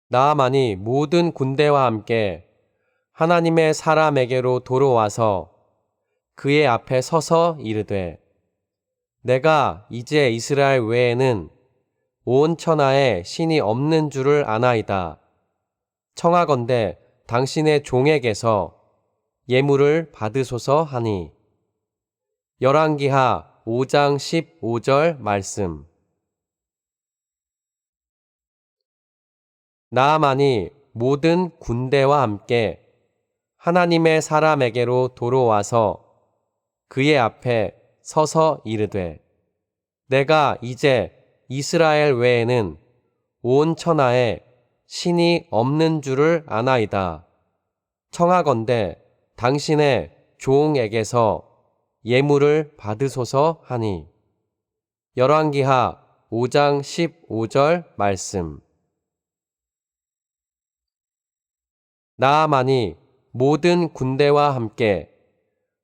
나아만이 모든 군대와 함께 하나님의 사람에게로 도로와서 그의 앞에 서서 이르되, 내가 이제 이스라엘 외에는 온 천하에 신이 없는 줄을 아나이다. 청하건대 당신의 종에게서 예물을 받으소서 하니. 열왕기하 5장 15절 말씀. 나아만이 모든 군대와 함께 하나님의 사람에게로 도로와서 그의 앞에 서서 이르되, 내가 이제 이스라엘 외에는 온 천하에 신이 없는 줄을 아나이다. 청하건대 당신의 종에게서 예물을 받으소서 하니. 열왕기하 5장 15절 말씀. 나아만이 모든 군대와 함께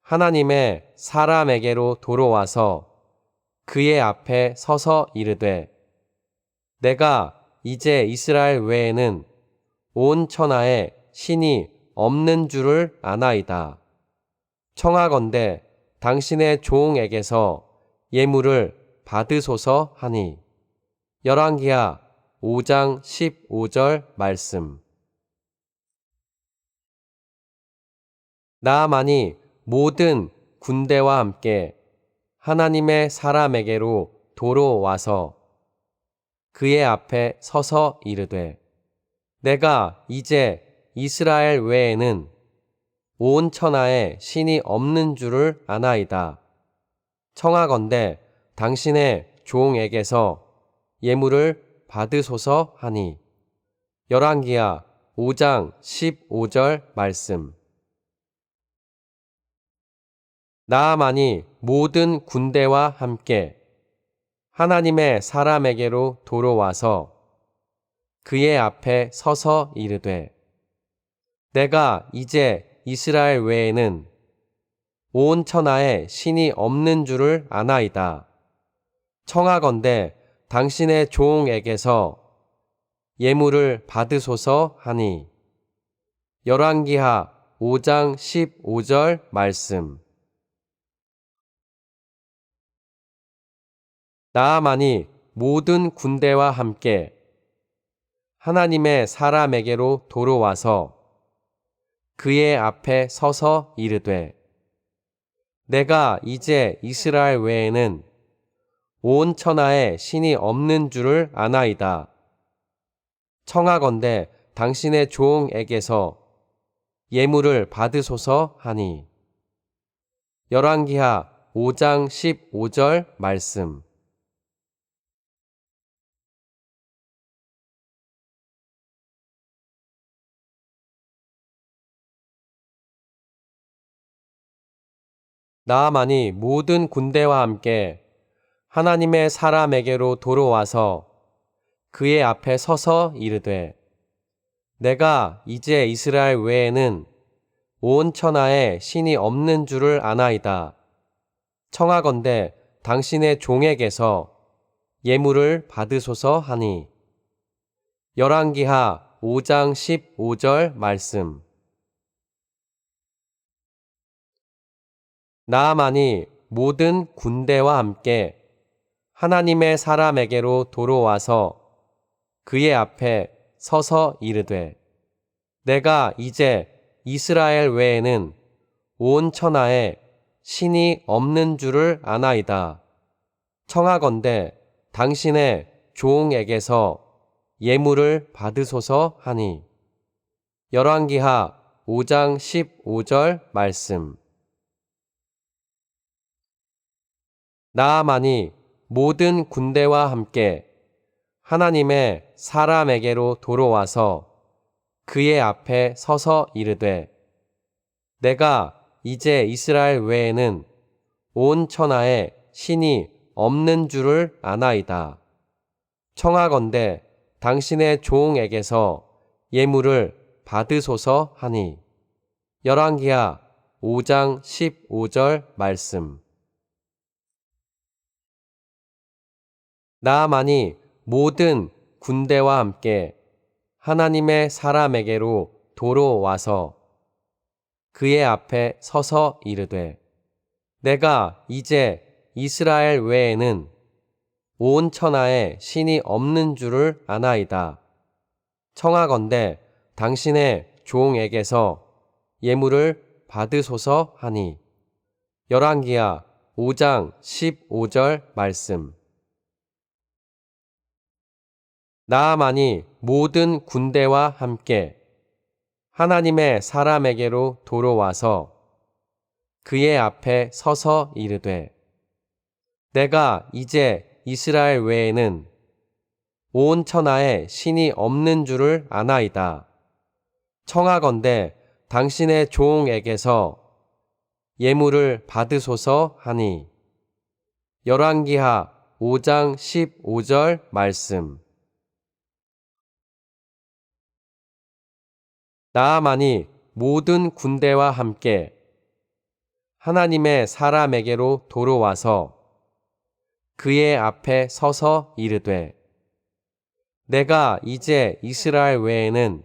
하나님의 사람에게로 도로와서 그의 앞에 서서 이르되, 내가 이제 이스라엘 외에는 온 천하에 신이 없는 줄을 아나이다. 청하건대 당신의 종에게서 예물을 받으소서 하니. 열왕기하 5장 15절 말씀. 나아만이 모든 군대와 함께 하나님의 사람에게로 도로와서 그의 앞에 서서 이르되, 내가 이제 이스라엘 외에는 온 천하에 신이 없는 줄을 아나이다. 청하건대 당신의 종에게서 예물을 받으소서 하니. 열왕기하 5장 15절 말씀. 나아만이 모든 군대와 함께 하나님의 사람에게로 도로와서 그의 앞에 서서 이르되, 내가 이제 이스라엘 외에는 온 천하에 신이 없는 줄을 아나이다. 청하건대 당신의 종에게서 예물을 받으소서 하니. 열왕기하 5장 15절 말씀. 나아만이 모든 군대와 함께 하나님의 사람에게로 도로와서 그의 앞에 서서 이르되, 내가 이제 이스라엘 외에는 온 천하에 신이 없는 줄을 아나이다. 청하건대 당신의 종에게서 예물을 받으소서 하니. 열왕기하 5장 15절 말씀. 나아만이 모든 군대와 함께 하나님의 사람에게로 도로와서 그의 앞에 서서 이르되, 내가 이제 이스라엘 외에는 온 천하에 신이 없는 줄을 아나이다. 청하건대 당신의 종에게서 예물을 받으소서 하니. 열왕기하 5장 15절 말씀. 나아만이 모든 군대와 함께 하나님의 사람에게로 도로와서 그의 앞에 서서 이르되, 내가 이제 이스라엘 외에는 온 천하에 신이 없는 줄을 아나이다. 청하건대 당신의 종에게서 예물을 받으소서 하니. 열왕기하 5장 15절 말씀. 나아만이 모든 군대와 함께 하나님의 사람에게로 도로와서 그의 앞에 서서 이르되, 내가 이제 이스라엘 외에는 온 천하에 신이 없는 줄을 아나이다. 청하건대 당신의 종에게서 예물을 받으소서 하니. 열왕기하 5장 15절 말씀. 나아만이 모든 군대와 함께 하나님의 사람에게로 도로 와서 그의 앞에 서서 이르되 내가 이제 이스라엘 외에는 온 천하에 신이 없는 줄을 아나이다. 청하건대 당신의 종에게서 예물을 받으소서 하니 열왕기하 5장 15절 말씀. 나아만이 모든 군대와 함께 하나님의 사람에게로 도로 와서 그의 앞에 서서 이르되 내가 이제 이스라엘 외에는 온 천하에 신이 없는 줄을 아나이다. 청하건대 당신의 종에게서 예물을 받으소서 하니 열왕기하 5장 15절 말씀. 나아만이 모든 군대와 함께 하나님의 사람에게로 도로 와서 그의 앞에 서서 이르되 내가 이제 이스라엘 외에는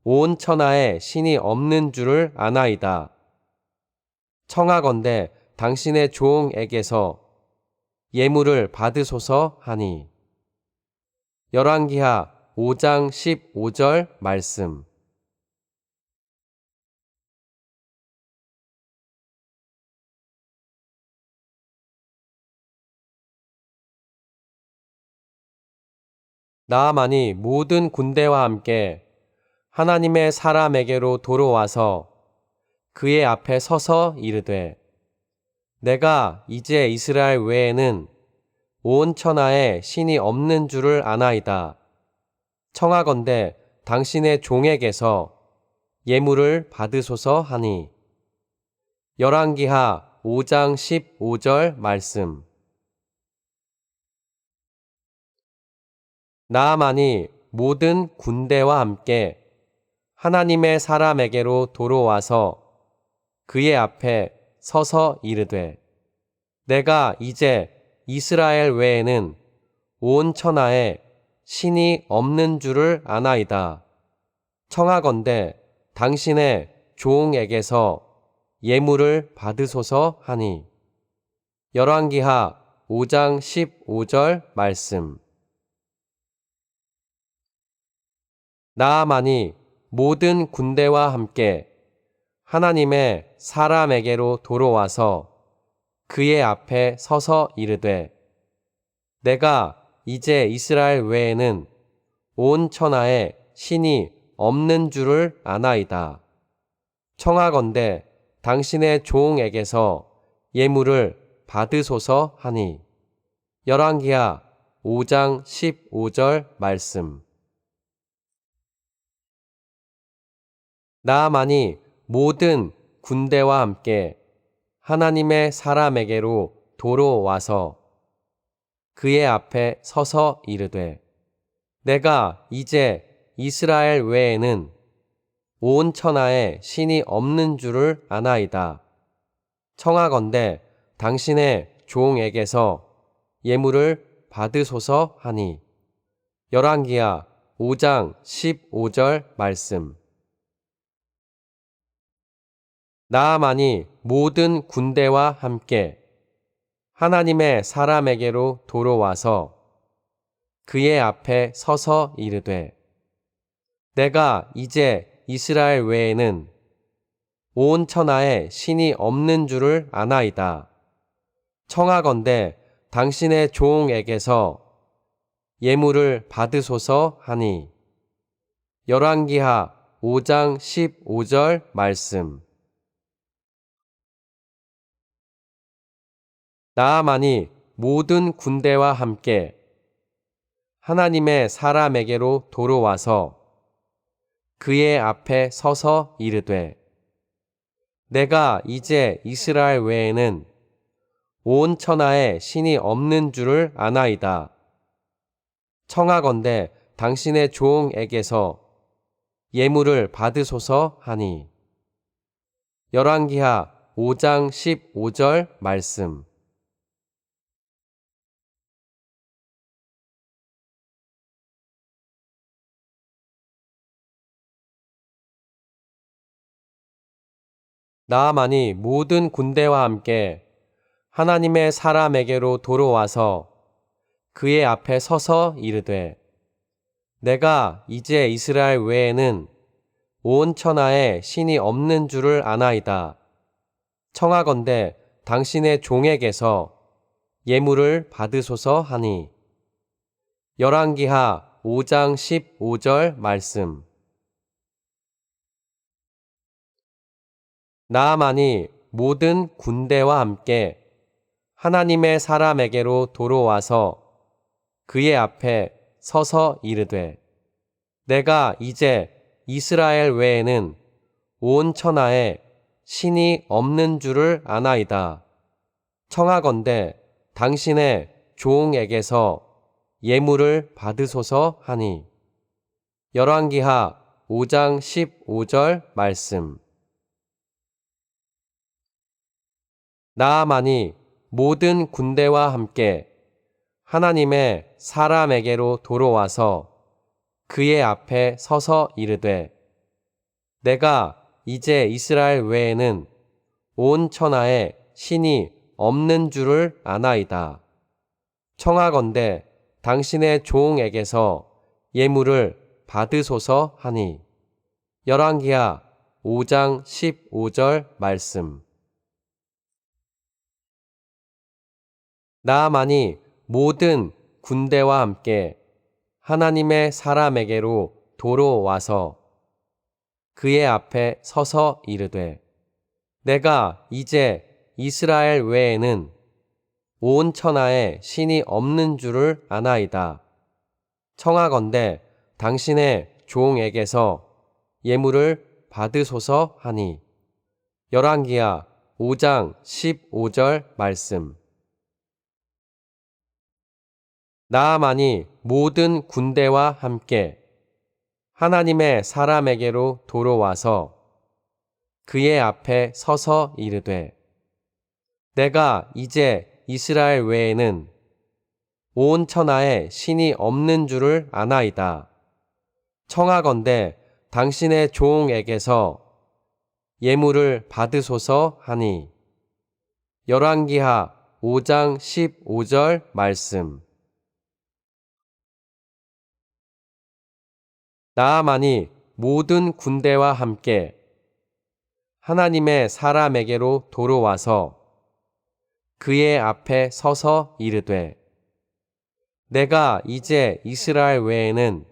온 천하에 신이 없는 줄을 아나이다. 청하건대 당신의 종에게서 예물을 받으소서 하니 열왕기하 5장 15절 말씀. 나아만이 모든 군대와 함께 하나님의 사람에게로 도로 와서 그의 앞에 서서 이르되 내가 이제 이스라엘 외에는 온 천하에 신이 없는 줄을 아나이다. 청하건대 당신의 종에게서 예물을 받으소서 하니 열왕기하 5장 15절 말씀. 나아만이 모든 군대와 함께 하나님의 사람에게로 도로 와서 그의 앞에 서서 이르되 내가 이제 이스라엘 외에는 온 천하에 신이 없는 줄을 아나이다. 청하건대 당신의 종에게서 예물을 받으소서 하니 열왕기하 5장 15절 말씀. 나아만이 모든 군대와 함께 하나님의 사람에게로 도로 와서 그의 앞에 서서 이르되 내가 이제 이스라엘 외에는 온 천하에 신이 없는 줄을 아나이다. 청하건대 당신의 종에게서 예물을 받으소서 하니 열왕기하 5장 15절 말씀. 나아만이 모든 군대와 함께 하나님의 사람에게로 도로 와서 그의 앞에 서서 이르되 내가 이제 이스라엘 외에는 온 천하에 신이 없는 줄을 아나이다. 청하건대 당신의 종에게서 예물을 받으소서 하니 열왕기하 5장 15절 말씀. 나아만이 모든 군대와 함께 하나님의 사람에게로 도로 와서 그의 앞에 서서 이르되 내가 이제 이스라엘 외에는 온 천하에 신이 없는 줄을 아나이다. 청하건대 당신의 종에게서 예물을 받으소서 하니 열왕기하 5장 15절 말씀. 나아만이 모든 군대와 함께 하나님의 사람에게로 도로 와서 그의 앞에 서서 이르되 내가 이제 이스라엘 외에는 온 천하에 신이 없는 줄을 아나이다. 청하건대 당신의 종에게서 예물을 받으소서 하니 열왕기하 5장 15절 말씀. 나아만이 모든 군대와 함께 하나님의 사람에게로 도로와서 그의 앞에 서서 이르되 내가 이제 이스라엘 외에는 온 천하에 신이 없는 줄을 아나이다. 청하건대 당신의 종에게서 예물을 받으소서 하니 열왕기하 5장 15절 말씀. 나아만이 모든 군대와 함께 하나님의 사람에게로 도로와서 그의 앞에 서서 이르되 내가 이제 이스라엘 외에는 온 천하에 신이 없는 줄을 아나이다. 청하건대 당신의 종에게서 예물을 받으소서 하니 열왕기하 5장 15절 말씀. 나아만이 모든 군대와 함께 하나님의 사람에게로 도로와서 그의 앞에 서서 이르되 내가 이제 이스라엘 외에는 온 천하에 신이 없는 줄을 아나이다. 청하건대 당신의 종에게서 예물을 받으소서 하니 열왕기하 5장 15절 말씀. 나아만이 모든 군대와 함께 하나님의 사람에게로 도로와서 그의 앞에 서서 이르되 내가 이제 이스라엘 외에는 온 천하에 신이 없는 줄을 아나이다. 청하건대 당신의 종에게서 예물을 받으소서 하니 열왕기하 5장 15절 말씀. 나아만이 모든 군대와 함께 하나님의 사람에게로 도로와서 그의 앞에 서서 이르되 내가 이제 이스라엘 외에는 온 천하에 신이 없는 줄을 아나이다. 청하건대 당신의 종에게서 예물을 받으소서 하니 열왕기하 5장 15절 말씀. 나아만이 모든 군대와 함께 하나님의 사람에게로 도로와서 그의 앞에 서서 이르되 내가 이제 이스라엘 외에는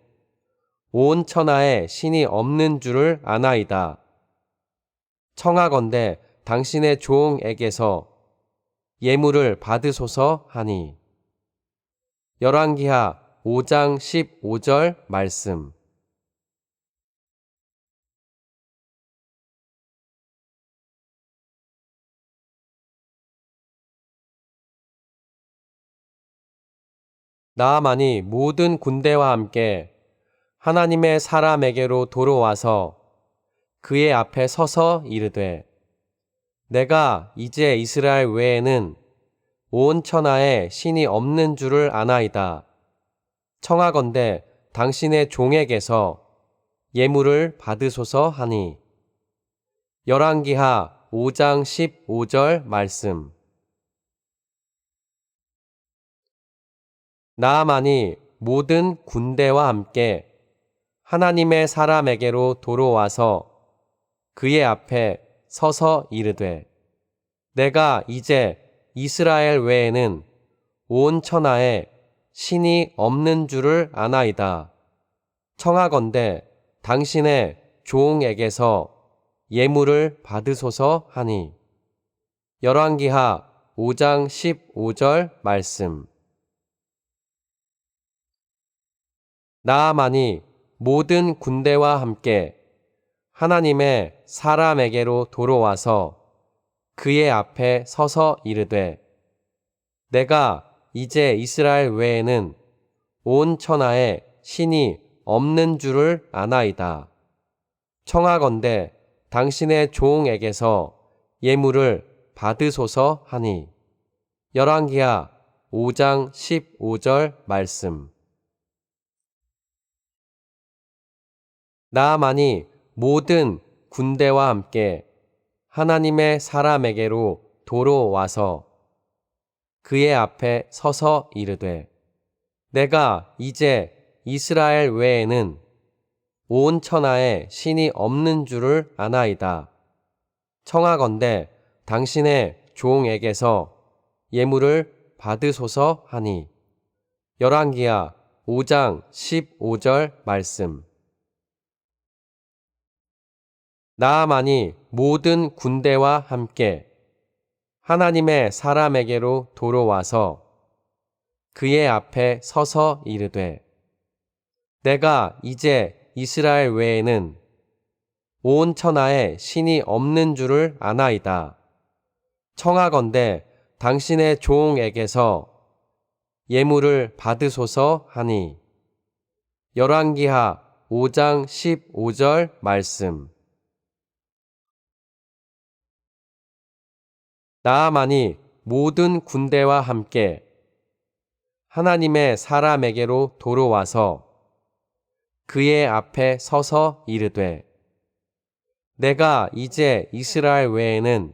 온 천하에 신이 없는 줄을 아나이다. 청하건대 당신의 종에게서 예물을 받으소서 하니 열왕기하 5장 15절 말씀. 나아만이 모든 군대와 함께 하나님의 사람에게로 도로와서 그의 앞에 서서 이르되 내가 이제 이스라엘 외에는 온 천하에 신이 없는 줄을 아나이다. 청하건대 당신의 종에게서 예물을 받으소서 하니 열왕기하 5장 15절 말씀. 나아만이 모든 군대와 함께 하나님의 사람에게로 도로와서 그의 앞에 서서 이르되 내가 이제 이스라엘 외에는 온 천하에 신이 없는 줄을 아나이다. 청하건대 당신의 종에게서 예물을 받으소서 하니 열왕기하 5장 15절 말씀. 나아만이 모든 군대와 함께 하나님의 사람에게로 도로와서 그의 앞에 서서 이르되 내가 이제 이스라엘 외에는 온 천하에 신이 없는 줄을 아나이다. 청하건대 당신의 종에게서 예물을 받으소서 하니 열왕기하 5장 15절 말씀. 나아만이 모든 군대와 함께 하나님의 사람에게로 도로 와서 그의 앞에 서서 이르되 내가 이제 이스라엘 외에는 온 천하에 신이 없는 줄을 아나이다. 청하건대 당신의 종에게서 예물을 받으소서 하니 열왕기하 5장 15절 말씀. 나아만이 모든 군대와 함께 하나님의 사람에게로 도로와서 그의 앞에 서서 이르되 내가 이제 이스라엘 외에는 온 천하에 신이 없는 줄을 아나이다. 청하건대 당신의 종에게서 예물을 받으소서 하니 열왕기하 5장 15절 말씀. 나아만이 모든 군대와 함께 하나님의 사람에게로 도로와서 그의 앞에 서서 이르되 내가 이제 이스라엘 외에는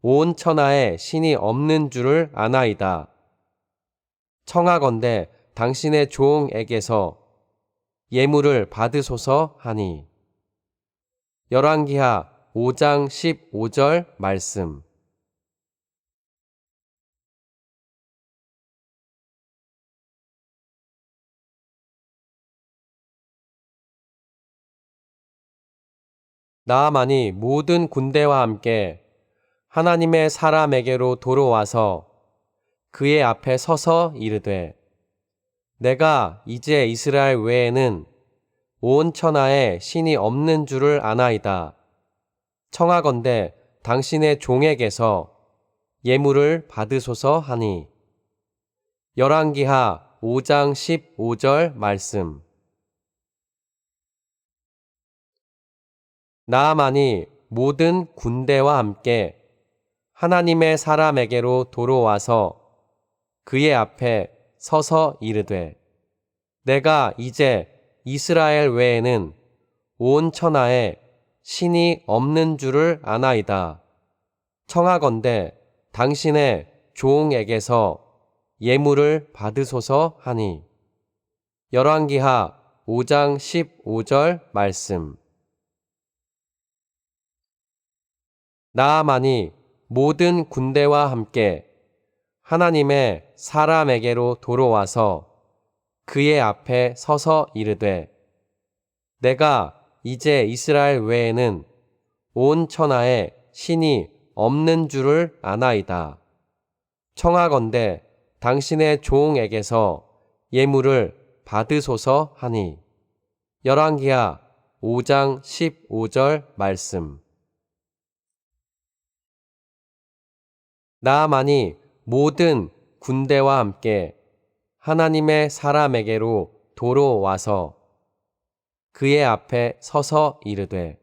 온 천하에 신이 없는 줄을 아나이다. 청하건대 당신의 종에게서 예물을 받으소서 하니 열왕기하 5장 15절 말씀. 나아만이 모든 군대와 함께 하나님의 사람에게로 도로와서 그의 앞에 서서 이르되 내가 이제 이스라엘 외에는 온 천하에 신이 없는 줄을 아나이다. 청하건대 당신의 종에게서 예물을 받으소서 하니 열왕기하 5장 15절 말씀. 나아만이 모든 군대와 함께 하나님의 사람에게로 도로와서 그의 앞에 서서 이르되 내가 이제 이스라엘 외에는 온 천하에 신이 없는 줄을 아나이다. 청하건대 당신의 종에게서 예물을 받으소서 하니 열왕기하 5장 15절 말씀. 나아만이 모든 군대와 함께 하나님의 사람에게로 도로와서 그의 앞에 서서 이르되 내가 이제 이스라엘 외에는 온 천하에 신이 없는 줄을 아나이다. 청하건대 당신의 종에게서 예물을 받으소서 하니 열왕기하 5장 15절 말씀. 나아만이 모든 군대와 함께 하나님의 사람에게로 도로와서 그의 앞에 서서 이르되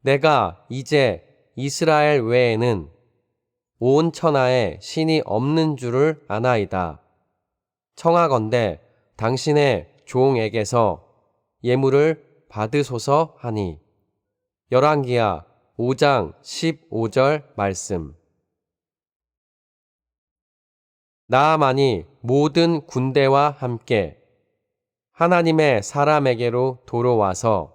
내가 이제 이스라엘 외에는 온 천하에 신이 없는 줄을 아나이다. 청하건대 당신의 종에게서 예물을 받으소서 하니 열왕기하 5장 15절 말씀. 나아만이 모든 군대와 함께 하나님의 사람에게로 도로와서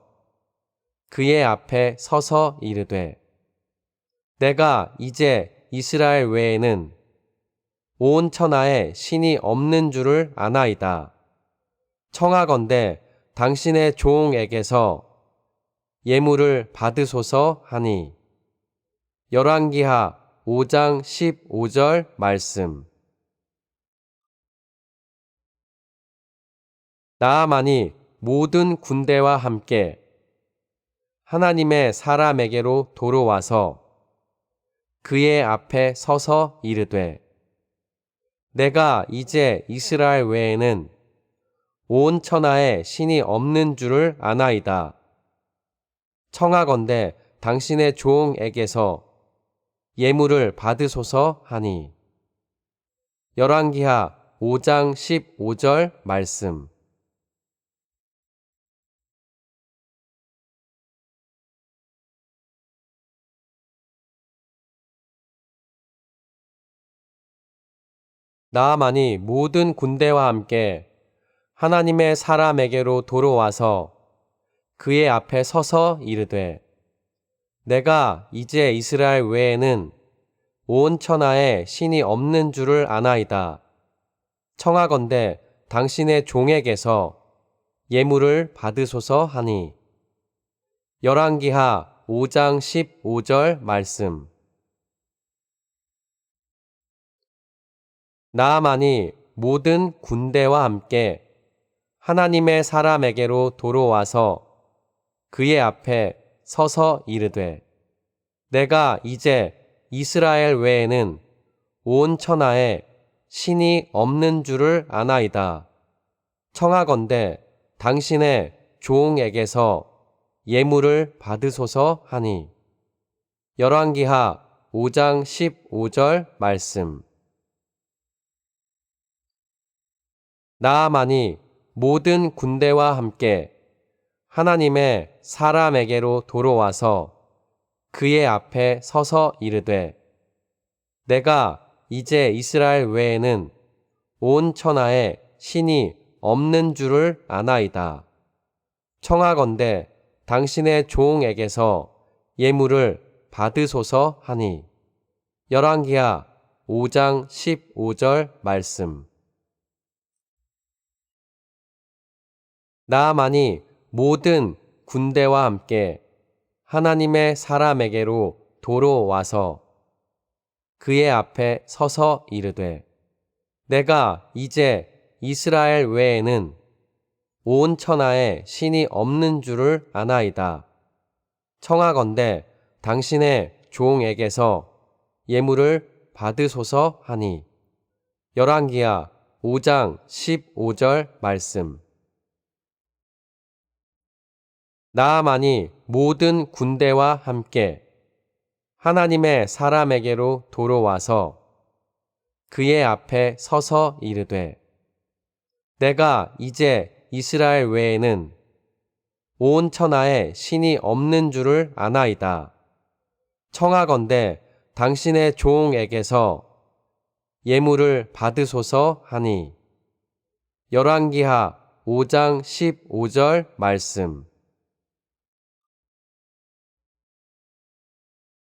그의 앞에 서서 이르되 내가 이제 이스라엘 외에는 온 천하에 신이 없는 줄을 아나이다. 청하건대 당신의 종에게서 예물을 받으소서 하니 열왕기하 5장 15절 말씀. 나아만이 모든 군대와 함께 하나님의 사람에게로 도로와서 그의 앞에 서서 이르되 내가 이제 이스라엘 외에는 온 천하에 신이 없는 줄을 아나이다. 청하건대 당신의 종에게서 예물을 받으소서 하니 열왕기하 5장 15절 말씀. 나아만이 모든 군대와 함께 하나님의 사람에게로 도로와서 그의 앞에 서서 이르되 내가 이제 이스라엘 외에는 온 천하에 신이 없는 줄을 아나이다. 청하건대 당신의 종에게서 예물을 받으소서 하니 열왕기하 5장 15절 말씀. 나아만이 모든 군대와 함께 하나님의 사람에게로 도로와서 그의 앞에 서서 이르되 내가 이제 이스라엘 외에는 온 천하에 신이 없는 줄을 아나이다. 청하건대 당신의 종에게서 예물을 받으소서 하니 열왕기하 5장 15절 말씀. 나아만이 모든 군대와 함께 하나님의 사람에게로 도로와서 그의 앞에 서서 이르되 내가 이제 이스라엘 외에는 온 천하에 신이 없는 줄을 아나이다. 청하건대 당신의 종에게서 예물을 받으소서 하니 열왕기하 5장 15절 말씀. 나아만이 모든 군대와 함께 하나님의 사람에게로 도로와서 그의 앞에 서서 이르되 내가 이제 이스라엘 외에는 온 천하에 신이 없는 줄을 아나이다. 청하건대 당신의 종에게서 예물을 받으소서 하니 열왕기하 5장 15절 말씀. 나아만이 모든 군대와 함께 하나님의 사람에게로 도로와서 그의 앞에 서서 이르되 내가 이제 이스라엘 외에는 온 천하에 신이 없는 줄을 아나이다. 청하건대 당신의 종에게서 예물을 받으소서 하니 열왕기하 5장 15절 말씀.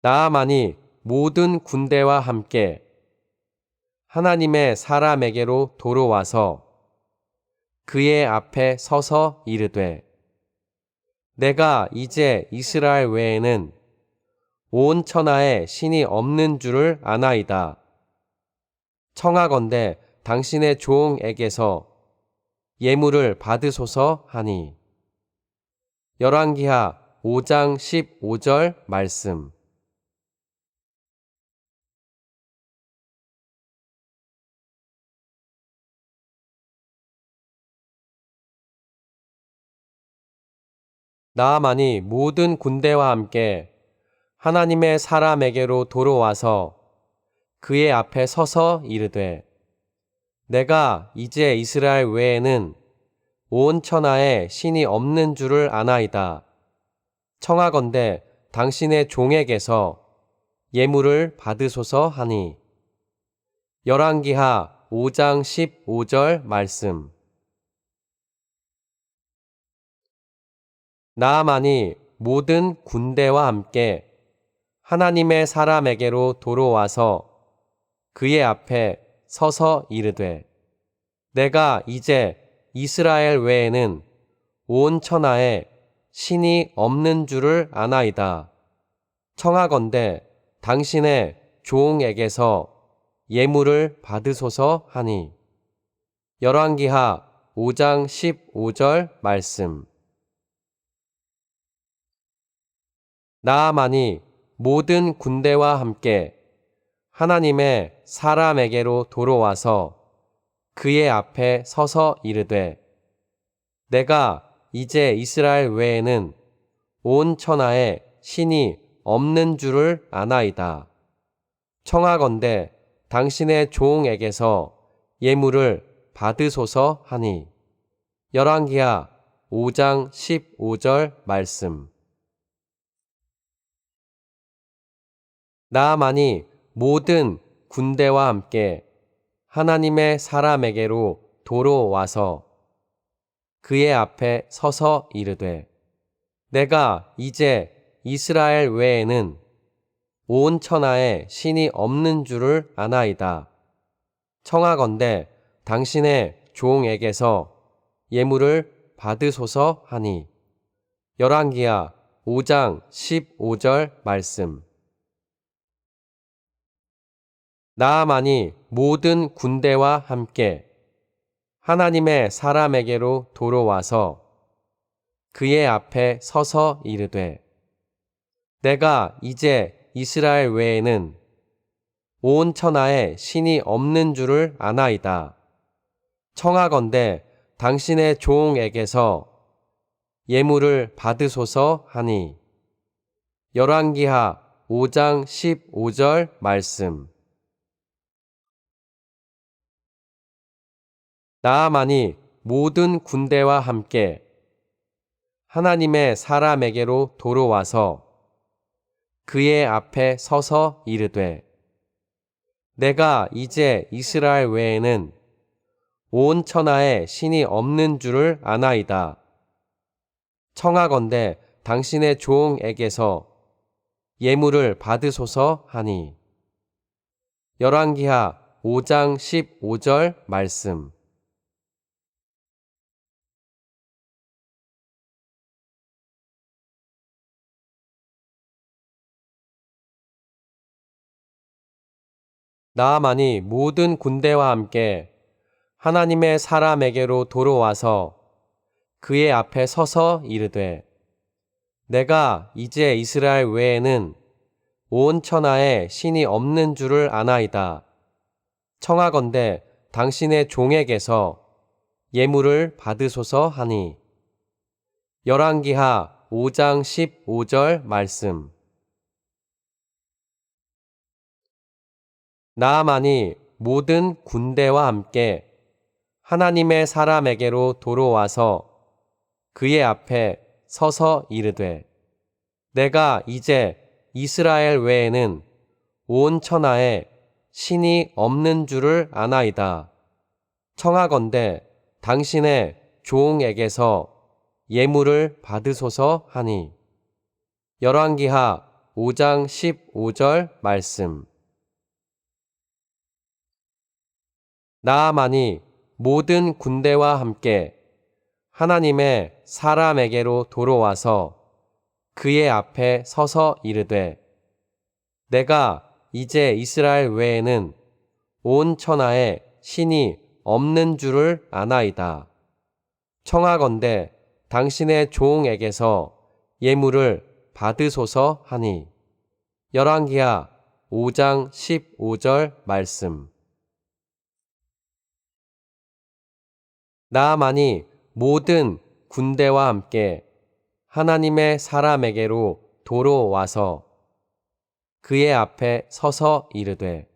나아만이 모든 군대와 함께 하나님의 사람에게로 도로와서 그의 앞에 서서 이르되 내가 이제 이스라엘 외에는 온 천하에 신이 없는 줄을 아나이다. 청하건대 당신의 종에게서 예물을 받으소서 하니 열왕기하 5장 15절 말씀. 나아만이 모든 군대와 함께 하나님의 사람에게로 도로와서 그의 앞에 서서 이르되 내가 이제 이스라엘 외에는 온 천하에 신이 없는 줄을 아나이다. 청하건대 당신의 종에게서 예물을 받으소서 하니 열왕기하 5장 15절 말씀. 나아만이 모든 군대와 함께 하나님의 사람에게로 도로와서 그의 앞에 서서 이르되 내가 이제 이스라엘 외에는 온 천하에 신이 없는 줄을 아나이다. 청하건대 당신의 종에게서 예물을 받으소서 하니 열왕기하 5장 15절 말씀. 나아만이 모든 군대와 함께 하나님의 사람에게로 도로와서 그의 앞에 서서 이르되 내가 이제 이스라엘 외에는 온 천하에 신이 없는 줄을 아나이다. 청하건대 당신의 종에게서 예물을 받으소서 하니 열왕기하 5장 15절 말씀. 나아만이 모든 군대와 함께 하나님의 사람에게로 도로 와서 그의 앞에 서서 이르되 내가 이제 이스라엘 외에는 온 천하에 신이 없는 줄을 아나이다. 청하건대 당신의 종에게서 예물을 받으소서 하니 열왕기하 5장 15절 말씀. 나아만이 모든 군대와 함께 하나님의 사람에게로 도로와서 그의 앞에 서서 이르되 내가 이제 이스라엘 외에는 온 천하에 신이 없는 줄을 아나이다. 청하건대 당신의 종에게서 예물을 받으소서 하니 열왕기하 5장 15절 말씀. 나아만이 모든 군대와 함께 하나님의 사람에게로 도로와서 그의 앞에 서서 이르되 내가 이제 이스라엘 외에는 온 천하에 신이 없는 줄을 아나이다. 청하건대 당신의 종에게서 예물을 받으소서 하니 열왕기하 5장 15절 말씀. 나아만이 모든 군대와 함께 하나님의 사람에게로 도로와서 그의 앞에 서서 이르되 내가 이제 이스라엘 외에는 온 천하에 신이 없는 줄을 아나이다. 청하건대 당신의 종에게서 예물을 받으소서 하니 열왕기하 5장 15절 말씀. 나아만이 모든 군대와 함께 하나님의 사람에게로 도로와서 그의 앞에 서서 이르되 내가 이제 이스라엘 외에는 온 천하에 신이 없는 줄을 아나이다. 청하건대 당신의 종에게서 예물을 받으소서 하니 열왕기하 5장 15절 말씀. 나아만이 모든 군대와 함께 하나님의 사람에게로 도로와서 그의 앞에 서서 이르되 내가 이제 이스라엘 외에는 온 천하에 신이 없는 줄을 아나이다. 청하건대 당신의 종에게서 예물을 받으소서 하니 열왕기하 5장 15절 말씀. 나아만이 모든 군대와 함께 하나님의 사람에게로 도로와서 그의 앞에 서서 이르되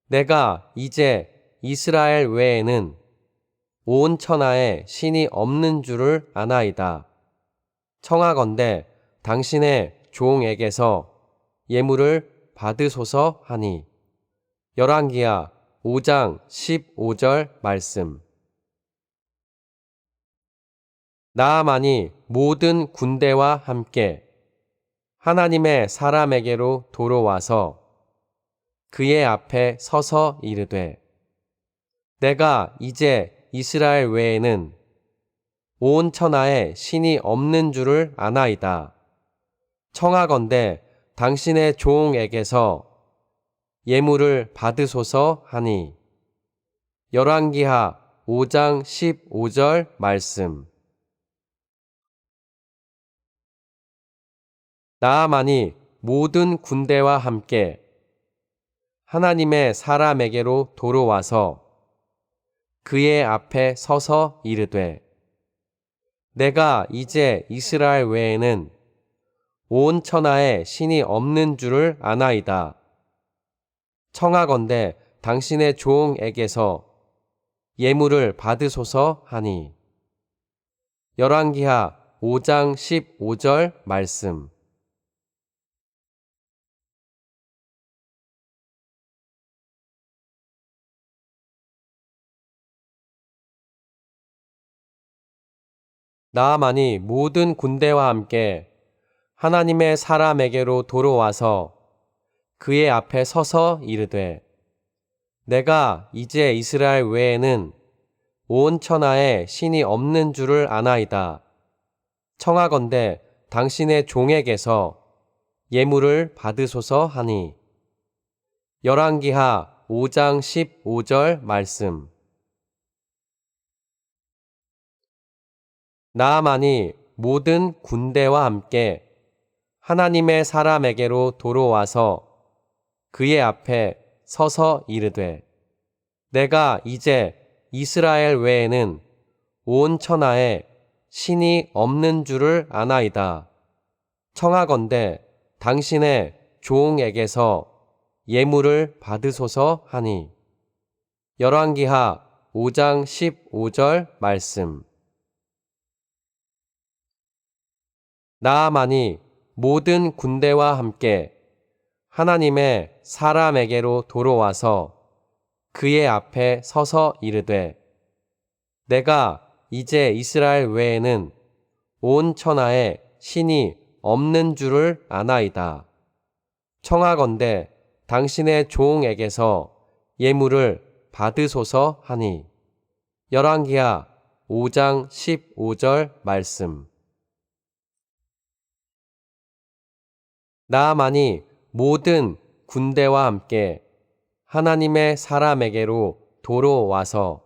내가 이제 이스라엘 외에는 온 천하에 신이 없는 줄을 아나이다. 청하건대 당신의 종에게서 예물을 받으소서 하니 열왕기하 5장 15절 말씀. 나아만이 모든 군대와 함께 하나님의 사람에게로 도로와서 그의 앞에 서서 이르되 내가 이제 이스라엘 외에는 온 천하에 신이 없는 줄을 아나이다. 청하건대 당신의 종에게서 예물을 받으소서 하니 열왕기하 5장 15절 말씀. 나아만이 모든 군대와 함께 하나님의 사람에게로 도로와서 그의 앞에 서서 이르되 내가 이제 이스라엘 외에는 온 천하에 신이 없는 줄을 아나이다. 청하건대 당신의 종에게서 예물을 받으소서 하니 열왕기하 5장 15절 말씀. 나아만이 모든 군대와 함께 하나님의 사람에게로 도로와서 그의 앞에 서서 이르되 내가 이제 이스라엘 외에는 온 천하에 신이 없는 줄을 아나이다. 청하건대 당신의 종에게서 예물을 받으소서 하니 열왕기하 5장 15절 말씀. 나아만이 모든 군대와 함께 하나님의 사람에게로 도로와서 그의 앞에 서서 이르되 내가 이제 이스라엘 외에는 온 천하에 신이 없는 줄을 아나이다. 청하건대 당신의 종에게서 예물을 받으소서 하니 열왕기하 5장 15절 말씀. 나아만이 모든 군대와 함께 하나님의 사람에게로 도로와서 그의 앞에 서서 이르되 내가 이제 이스라엘 외에는 온 천하에 신이 없는 줄을 아나이다. 청하건대 당신의 종에게서 예물을 받으소서 하니 열왕기하 5장 15절 말씀. 나아만이 모든 군대와 함께 하나님의 사람에게로 도로와서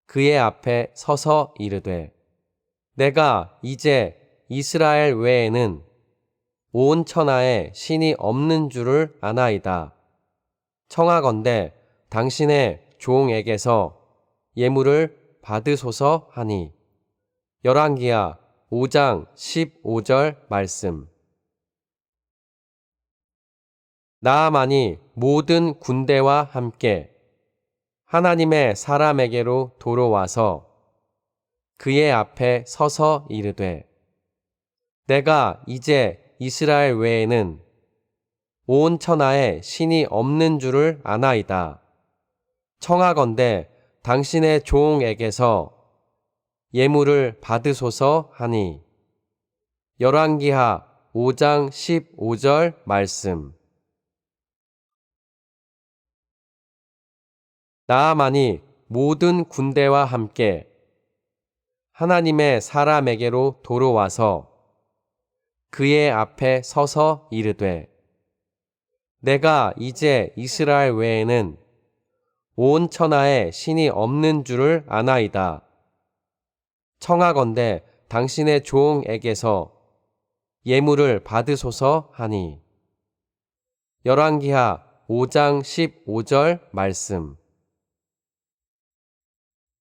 그의 앞에 서서 이르되 내가 이제 이스라엘 외에는 온 천하에 신이 없는 줄을 아나이다. 청하건대 당신의 종에게서 예물을 받으소서 하니 열왕기하 5장 15절 말씀. 나아만이 모든 군대와 함께 하나님의 사람에게로 도로와서 그의 앞에 서서 이르되 내가 이제 이스라엘 외에는 온 천하에 신이 없는 줄을 아나이다. 청하건대 당신의 종에게서 예물을 받으소서 하니 열왕기하 5장 15절 말씀. 나아만이 모든 군대와 함께 하나님의 사람에게로 도로와서 그의 앞에 서서 이르되 내가 이제 이스라엘 외에는 온 천하에 신이 없는 줄을 아나이다. 청하건대 당신의 종에게서 예물을 받으소서 하니 열왕기하 5장 15절 말씀.